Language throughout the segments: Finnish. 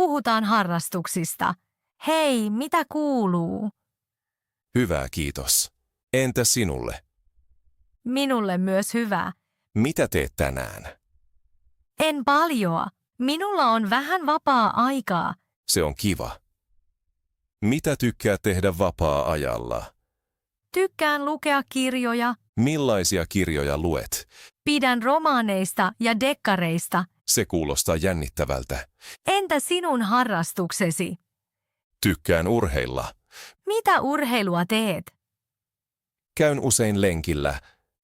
puhutaan harrastuksista. Hei, mitä kuuluu? Hyvä, kiitos. Entä sinulle? Minulle myös hyvä. Mitä teet tänään? En paljoa. Minulla on vähän vapaa-aikaa. Se on kiva. Mitä tykkää tehdä vapaa-ajalla? Tykkään lukea kirjoja. Millaisia kirjoja luet? Pidän romaaneista ja dekkareista. Se kuulostaa jännittävältä. Entä sinun harrastuksesi? Tykkään urheilla. Mitä urheilua teet? Käyn usein lenkillä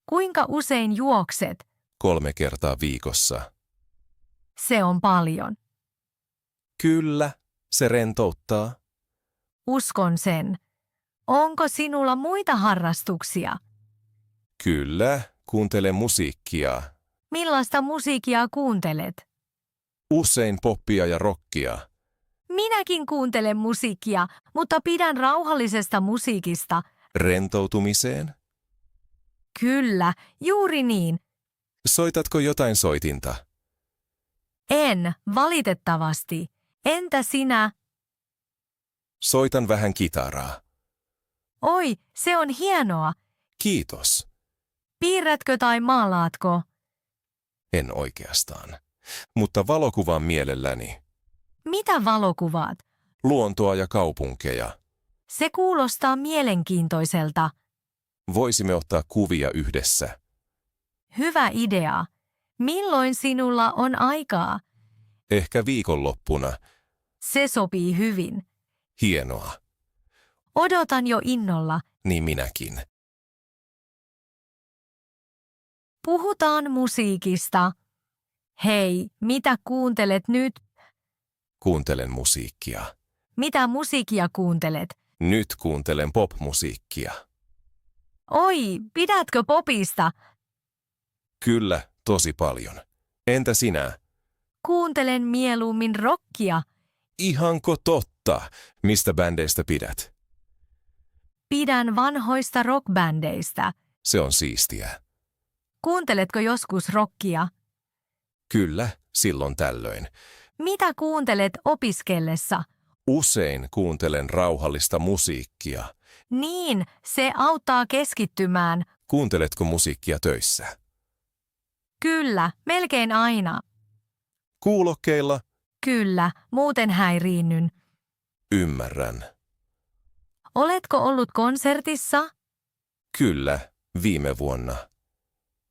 Kuinka usein juokset? 3 kertaa viikossa. Se on paljon. Kyllä, se rentouttaa. Uskon sen. Onko sinulla muita harrastuksia? Kyllä, kuuntelen musiikkia. Millaista musiikkia kuuntelet? Usein poppia ja rockia. Minäkin kuuntelen musiikkia, mutta pidän rauhallisesta musiikista. Rentoutumiseen? Kyllä, juuri niin. Soitatko jotain soitinta? En, valitettavasti. Entä sinä? Soitan vähän kitaraa. Oi, se on hienoa. Kiitos. Piirrätkö tai maalaatko? En oikeastaan. Mutta valokuvaan mielelläni. Mitä valokuvaat? Luontoa ja kaupunkeja. Se kuulostaa mielenkiintoiselta. Voisimme ottaa kuvia yhdessä. Hyvä idea. Milloin sinulla on aikaa? Ehkä viikonloppuna. Se sopii hyvin. Hienoa. Odotan jo innolla. Niin minäkin. Puhutaan musiikista. Hei, mitä kuuntelet nyt? Kuuntelen musiikkia. Mitä musiikkia kuuntelet? Nyt kuuntelen popmusiikkia. Oi, pidätkö popista? Kyllä, tosi paljon. Entä sinä? Kuuntelen mieluummin rockia. Ihanko totta? Mistä bändeistä pidät? Pidän vanhoista rockbändeistä. Se on siistiä. Kuunteletko joskus rockia? Kyllä, silloin tällöin. Mitä kuuntelet opiskellessa? Usein kuuntelen rauhallista musiikkia. Niin, se auttaa keskittymään. Kuunteletko musiikkia töissä? Kyllä, melkein aina. Kuulokkeilla? Kyllä, muuten häiriinnyn. Ymmärrän. Oletko ollut konsertissa? Kyllä, viime vuonna.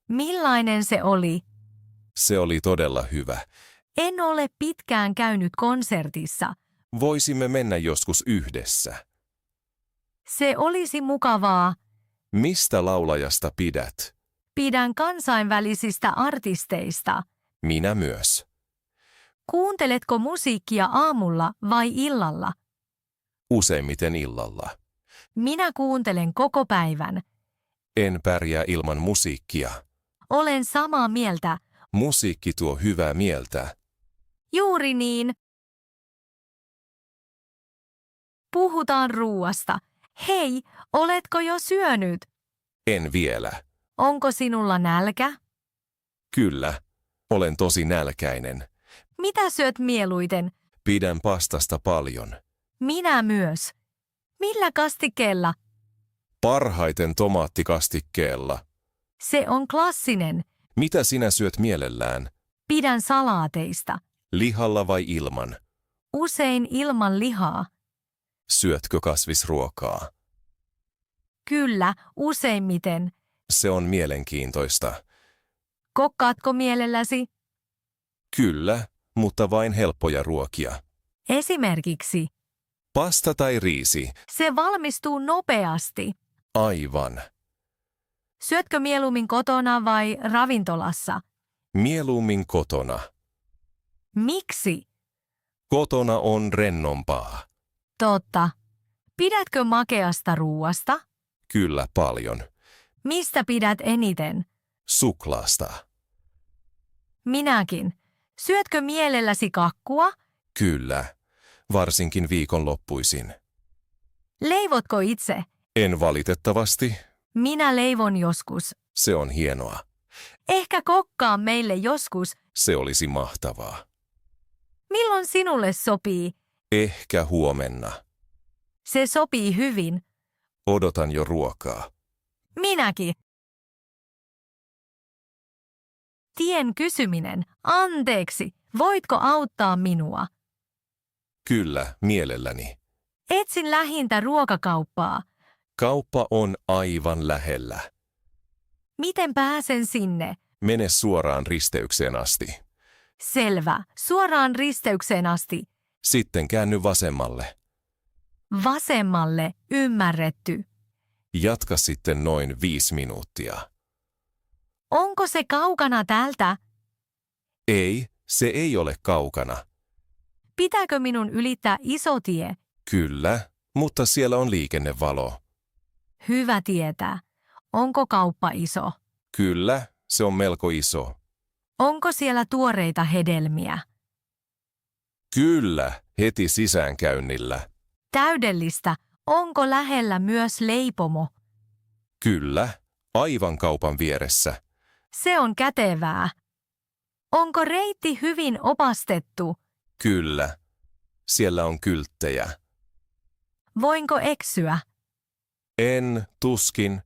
Millainen se oli? Se oli todella hyvä. En ole pitkään käynyt konsertissa. Voisimme mennä joskus yhdessä. Se olisi mukavaa. Mistä laulajasta pidät? Pidän kansainvälisistä artisteista. Minä myös. Kuunteletko musiikkia aamulla vai illalla? Useimmiten illalla. Minä kuuntelen koko päivän. En pärjää ilman musiikkia. Olen samaa mieltä. Musiikki tuo hyvää mieltä. Juuri niin. Puhutaan ruuasta. Hei, oletko jo syönyt? En vielä. Onko sinulla nälkä? Kyllä. Olen tosi nälkäinen. Mitä syöt mieluiten? Pidän pastasta paljon. Minä myös. Millä kastikkeella? Parhaiten tomaattikastikkeella. Se on klassinen. Mitä sinä syöt mielellään? Pidän salaateista. Lihalla vai ilman? Usein ilman lihaa. Syötkö kasvisruokaa? Kyllä, useimmiten. Se on mielenkiintoista. Kokkaatko mielelläsi? Kyllä, mutta vain helppoja ruokia. Esimerkiksi. Pasta tai riisi? Se valmistuu nopeasti. Aivan. Syötkö mieluummin kotona vai ravintolassa? Mieluummin kotona. Miksi? Kotona on rennompaa. Totta. Pidätkö makeasta ruuasta? Kyllä paljon. Mistä pidät eniten? Suklaasta. Minäkin. Syötkö mielelläsi kakkua? Kyllä. Varsinkin viikonloppuisin. Leivotko itse? En valitettavasti. Minä leivon joskus. Se on hienoa. Ehkä kokkaa meille joskus. Se olisi mahtavaa. Milloin sinulle sopii? Ehkä huomenna. Se sopii hyvin. Odotan jo ruokaa. Minäkin. Tien kysyminen. Anteeksi, voitko auttaa minua? Kyllä, mielelläni. Etsin lähintä ruokakauppaa. Kauppa on aivan lähellä. Miten pääsen sinne? Mene suoraan risteykseen asti. Selvä, suoraan risteykseen asti. Sitten käänny vasemmalle. Vasemmalle, ymmärretty. Jatka sitten noin 5 minuuttia. Onko se kaukana täältä? Ei, se ei ole kaukana. Pitääkö minun ylittää iso tie? Kyllä, mutta siellä on liikennevalo. Hyvä tietää. Onko kauppa iso? Kyllä, se on melko iso. Onko siellä tuoreita hedelmiä? Kyllä, heti sisäänkäynnillä. Täydellistä. Onko lähellä myös leipomo? Kyllä, aivan kaupan vieressä. Se on kätevää. Onko reitti hyvin opastettu? Kyllä, siellä on kylttejä. Voinko eksyä? En, tuskin.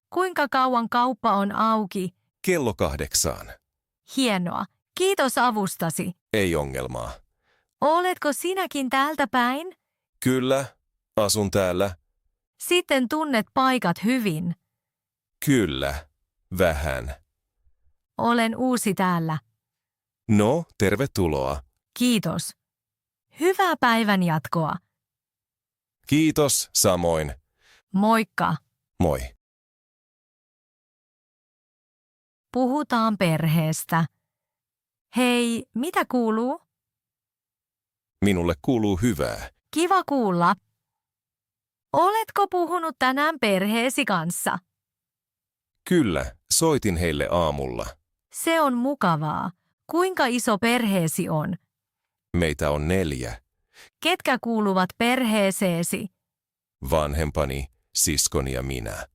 Kuinka kauan kauppa on auki? Kello 8. Hienoa. Kiitos avustasi. Ei ongelmaa. Oletko sinäkin täältä päin? Kyllä, asun täällä. Sitten tunnet paikat hyvin. Kyllä, vähän. Olen uusi täällä. No, tervetuloa. Kiitos. Hyvää päivän jatkoa. Kiitos, samoin. Moikka. Moi. Puhutaan perheestä. Hei, mitä kuuluu? Minulle kuuluu hyvää. Kiva kuulla. Oletko puhunut tänään perheesi kanssa? Kyllä, soitin heille aamulla. Se on mukavaa. Kuinka iso perheesi on? Meitä on 4. Ketkä kuuluvat perheeseesi? Vanhempani, siskoni ja minä.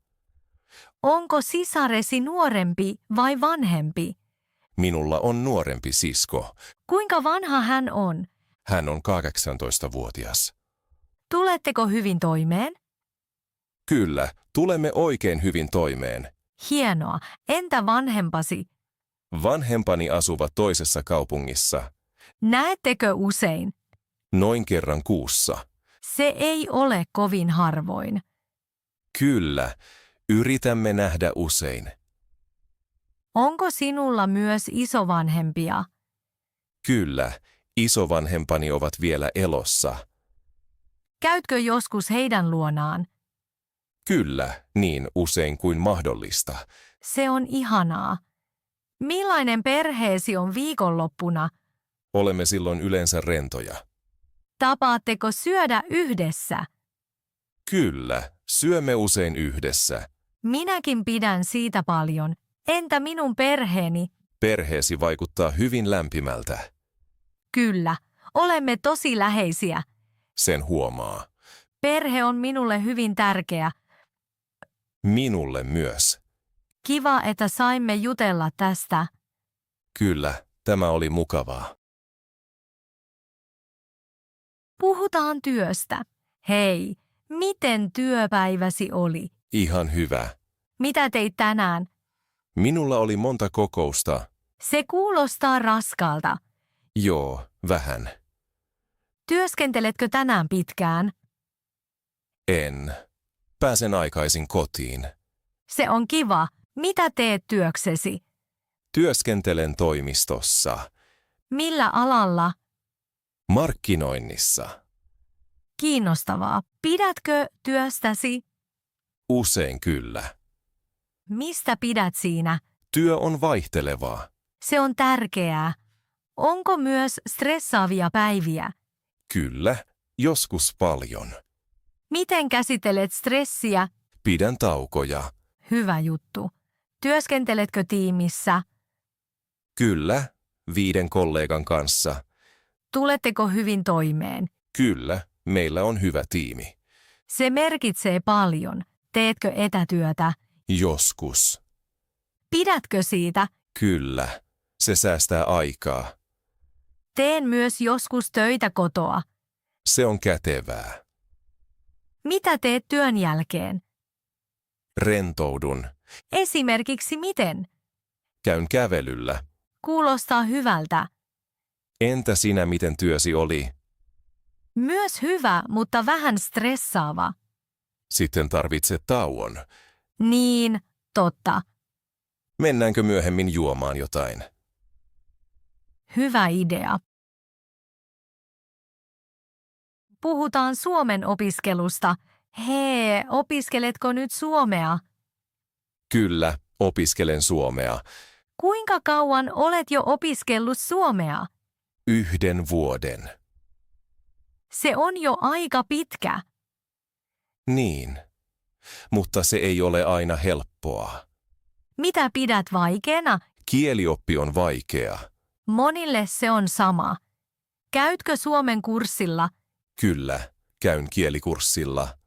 Onko sisaresi nuorempi vai vanhempi? Minulla on nuorempi sisko. Kuinka vanha hän on? Hän on 18-vuotias. Tuletteko hyvin toimeen? Kyllä, tulemme oikein hyvin toimeen. Hienoa. Entä vanhempasi? Vanhempani asuvat toisessa kaupungissa. Näettekö usein? Noin kerran kuussa. Se ei ole kovin harvoin. Kyllä, yritämme nähdä usein. Onko sinulla myös isovanhempia? Kyllä, isovanhempani ovat vielä elossa. Käytkö joskus heidän luonaan? Kyllä, niin usein kuin mahdollista. Se on ihanaa. Millainen perheesi on viikonloppuna? Olemme silloin yleensä rentoja. Tapaatteko syödä yhdessä? Kyllä, syömme usein yhdessä. Minäkin pidän siitä paljon. Entä minun perheeni? Perheesi vaikuttaa hyvin lämpimältä. Kyllä, olemme tosi läheisiä. Sen huomaa. Perhe on minulle hyvin tärkeä. Minulle myös. Kiva, että saimme jutella tästä. Kyllä, tämä oli mukavaa. Puhutaan työstä. Hei, miten työpäiväsi oli? Ihan hyvä. Mitä teit tänään? Minulla oli monta kokousta. Se kuulostaa raskalta. Joo, vähän. Työskenteletkö tänään pitkään? En. Pääsen aikaisin kotiin. Se on kiva. Mitä teet työksesi? Työskentelen toimistossa. Millä alalla? Markkinoinnissa. Kiinnostavaa. Pidätkö työstäsi? Usein kyllä. Mistä pidät siinä? Työ on vaihtelevaa. Se on tärkeää. Onko myös stressaavia päiviä? Kyllä, joskus paljon. Miten käsittelet stressiä? Pidän taukoja. Hyvä juttu. Työskenteletkö tiimissä? Kyllä, 5 kollegan kanssa. Tuletteko hyvin toimeen? Kyllä, meillä on hyvä tiimi. Se merkitsee paljon. Teetkö etätyötä? Joskus. Pidätkö siitä? Kyllä, se säästää aikaa. Teen myös joskus töitä kotoa. Se on kätevää. Mitä teet työn jälkeen? Rentoudun. Esimerkiksi miten? Käyn kävelyllä. Kuulostaa hyvältä. Entä sinä, miten työsi oli? Myös hyvä, mutta vähän stressaava. Sitten tarvitset tauon. Niin, totta. Mennäänkö myöhemmin juomaan jotain? Hyvä idea. Puhutaan Suomen opiskelusta. Hee, opiskeletko nyt suomea? Kyllä, opiskelen suomea. Kuinka kauan olet jo opiskellut suomea? 1 vuoden. Se on jo aika pitkä. Niin, mutta se ei ole aina helppoa. Mitä pidät vaikeana? Kielioppi on vaikea. Monille se on sama. Käytkö suomen kurssilla? Kyllä, käyn kielikurssilla.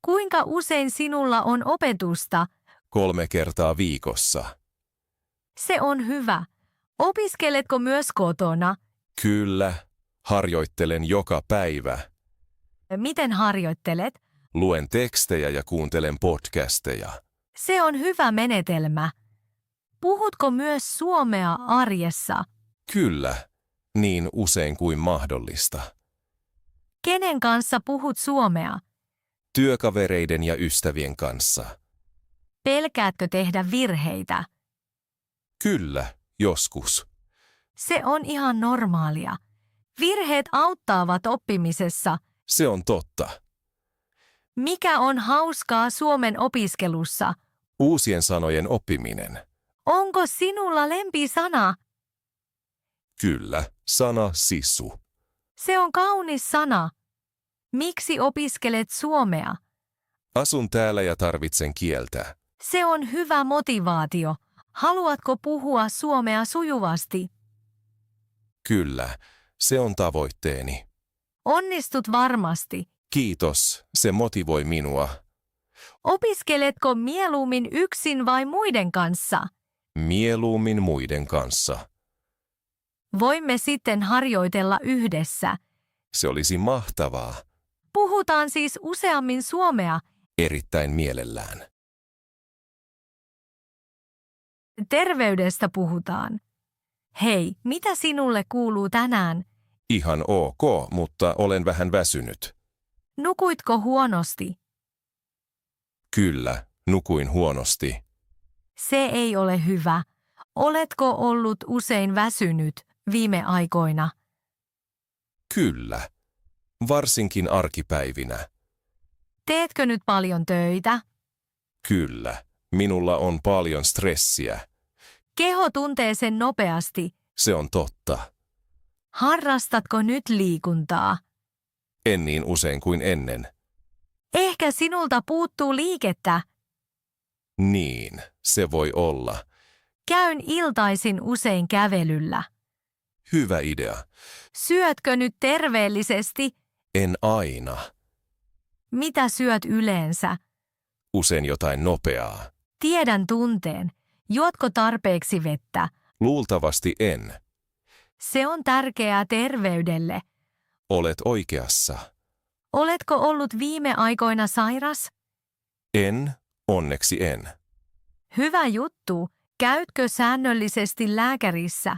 Kuinka usein sinulla on opetusta? 3 kertaa viikossa. Se on hyvä. Opiskeletko myös kotona? Kyllä, harjoittelen joka päivä. Miten harjoittelet? Luen tekstejä ja kuuntelen podcasteja. Se on hyvä menetelmä. Puhutko myös suomea arjessa? Kyllä, niin usein kuin mahdollista. Kenen kanssa puhut suomea? Työkavereiden ja ystävien kanssa. Pelkäätkö tehdä virheitä? Kyllä, joskus. Se on ihan normaalia. Virheet auttavat oppimisessa. Se on totta. Mikä on hauskaa suomen opiskelussa? Uusien sanojen oppiminen. Onko sinulla lempisana? Kyllä, sana sisu. Se on kaunis sana. Miksi opiskelet suomea? Asun täällä ja tarvitsen kieltä. Se on hyvä motivaatio. Haluatko puhua suomea sujuvasti? Kyllä, se on tavoitteeni. Onnistut varmasti. Kiitos, se motivoi minua. Opiskeletko mieluummin yksin vai muiden kanssa? Mieluummin muiden kanssa. Voimme sitten harjoitella yhdessä. Se olisi mahtavaa. Puhutaan siis useammin suomea. Erittäin mielellään. Terveydestä puhutaan. Hei, mitä sinulle kuuluu tänään? Ihan ok, mutta olen vähän väsynyt. Nukuitko huonosti? Kyllä, nukuin huonosti. Se ei ole hyvä. Oletko ollut usein väsynyt viime aikoina? Kyllä, varsinkin arkipäivinä. Teetkö nyt paljon töitä? Kyllä, minulla on paljon stressiä. Keho tuntee sen nopeasti. Se on totta. Harrastatko nyt liikuntaa? En niin usein kuin ennen. Ehkä sinulta puuttuu liikettä. Niin, se voi olla. Käyn iltaisin usein kävelyllä. Hyvä idea. Syötkö nyt terveellisesti? En aina. Mitä syöt yleensä? Usein jotain nopeaa. Tiedän tunteen. Juotko tarpeeksi vettä? Luultavasti en. Se on tärkeää terveydelle. Olet oikeassa. Oletko ollut viime aikoina sairas? En, onneksi en. Hyvä juttu. Käytkö säännöllisesti lääkärissä?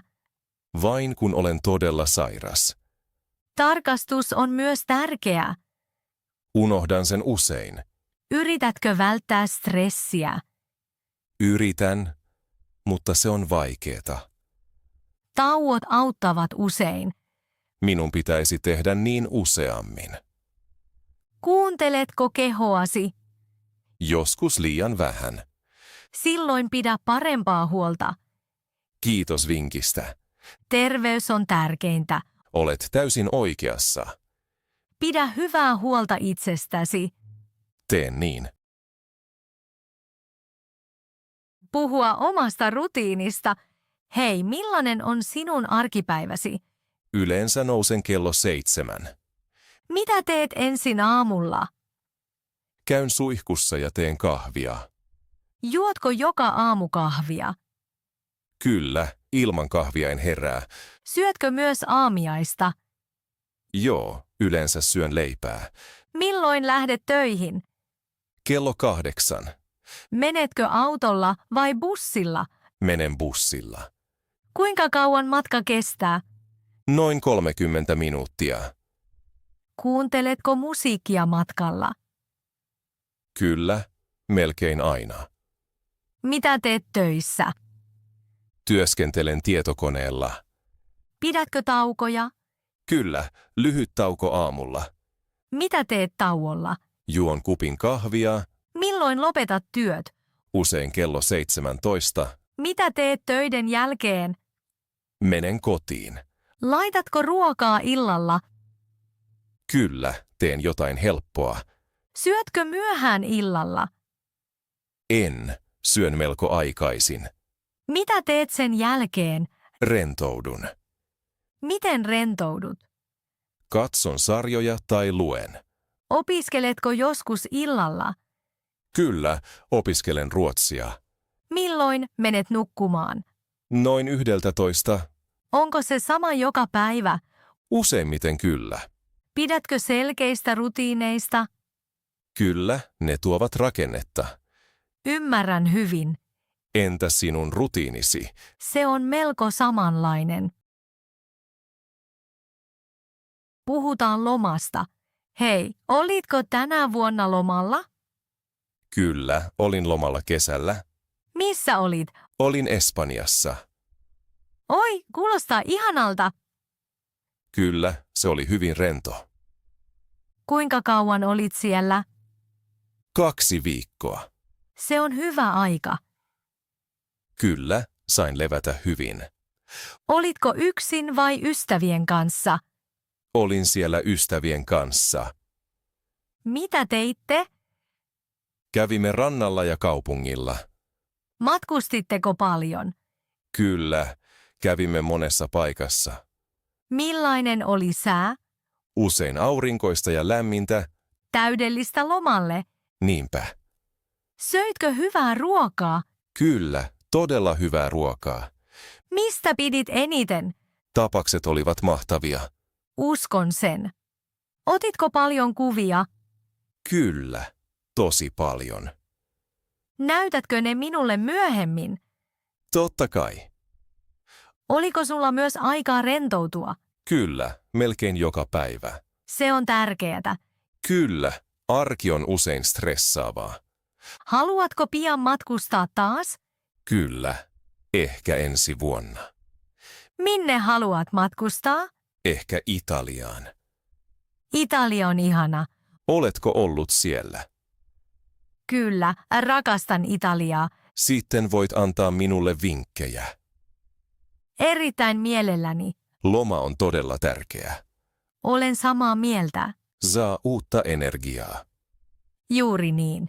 Vain kun olen todella sairas. Tarkastus on myös tärkeä. Unohdan sen usein. Yritätkö välttää stressiä? Yritän, mutta se on vaikeeta. Tauot auttavat usein. Minun pitäisi tehdä niin useammin. Kuunteletko kehoasi? Joskus liian vähän. Silloin pidä parempaa huolta. Kiitos vinkistä. Terveys on tärkeintä. Olet täysin oikeassa. Pidä hyvää huolta itsestäsi. Teen niin. Puhua omasta rutiinista. Hei, millainen on sinun arkipäiväsi? Yleensä nousen kello 7. Mitä teet ensin aamulla? Käyn suihkussa ja teen kahvia. Juotko joka aamu kahvia? Kyllä, Ilman kahvia en herää. Syötkö myös aamiaista? Joo, yleensä syön leipää. Milloin lähdet töihin? Kello 8. Menetkö autolla vai bussilla? Menen bussilla. Kuinka kauan matka kestää? Noin 30 minuuttia. Kuunteletko musiikkia matkalla? Kyllä, melkein aina. Mitä teet töissä? Työskentelen tietokoneella. Pidätkö taukoja? Kyllä, lyhyt tauko aamulla. Mitä teet tauolla? Juon kupin kahvia, Milloin lopetat työt? usein kello 17. Mitä teet töiden jälkeen? Menen kotiin. Laitatko ruokaa illalla? Kyllä, teen jotain helppoa. Syötkö myöhään illalla? En, syön melko aikaisin. Mitä teet sen jälkeen? Rentoudun. Miten rentoudut? Katson sarjoja tai luen. Opiskeletko joskus illalla? Kyllä, opiskelen ruotsia. Milloin menet nukkumaan? Noin 11. Onko se sama joka päivä? Useimmiten kyllä. Pidätkö selkeistä rutiineista? Kyllä, ne tuovat rakennetta. Ymmärrän hyvin. Entä sinun rutiinisi? Se on melko samanlainen. Puhutaan lomasta. Hei, olitko tänä vuonna lomalla? Kyllä, olin lomalla kesällä. Missä olit? Olin Espanjassa. Oi, kuulostaa ihanalta. Kyllä, se oli hyvin rento. Kuinka kauan olit siellä? 2 viikkoa. Se on hyvä aika. Kyllä, sain levätä hyvin. Olitko yksin vai ystävien kanssa? Olin siellä ystävien kanssa. Mitä teitte? Kävimme rannalla ja kaupungilla. Matkustitteko paljon? Kyllä, kävimme monessa paikassa. Millainen oli sää? Usein aurinkoista ja lämmintä, Täydellistä lomalle. niinpä. Söitkö hyvää ruokaa? Kyllä, todella hyvää ruokaa. Mistä pidit eniten? Tapakset olivat mahtavia. Uskon sen. Otitko paljon kuvia? Kyllä, tosi paljon. Näytätkö ne minulle myöhemmin? Totta kai. Oliko sulla myös aikaa rentoutua? Kyllä, melkein joka päivä. Se on tärkeää. Kyllä, arki on usein stressaavaa. Haluatko pian matkustaa taas? Kyllä, ehkä ensi vuonna. Minne haluat matkustaa? Ehkä Italiaan. Italia on ihana. Oletko ollut siellä? Kyllä, rakastan Italiaa. Sitten voit antaa minulle vinkkejä. Erittäin mielelläni. Loma on todella tärkeä. Olen samaa mieltä. Saa uutta energiaa. Juuri niin.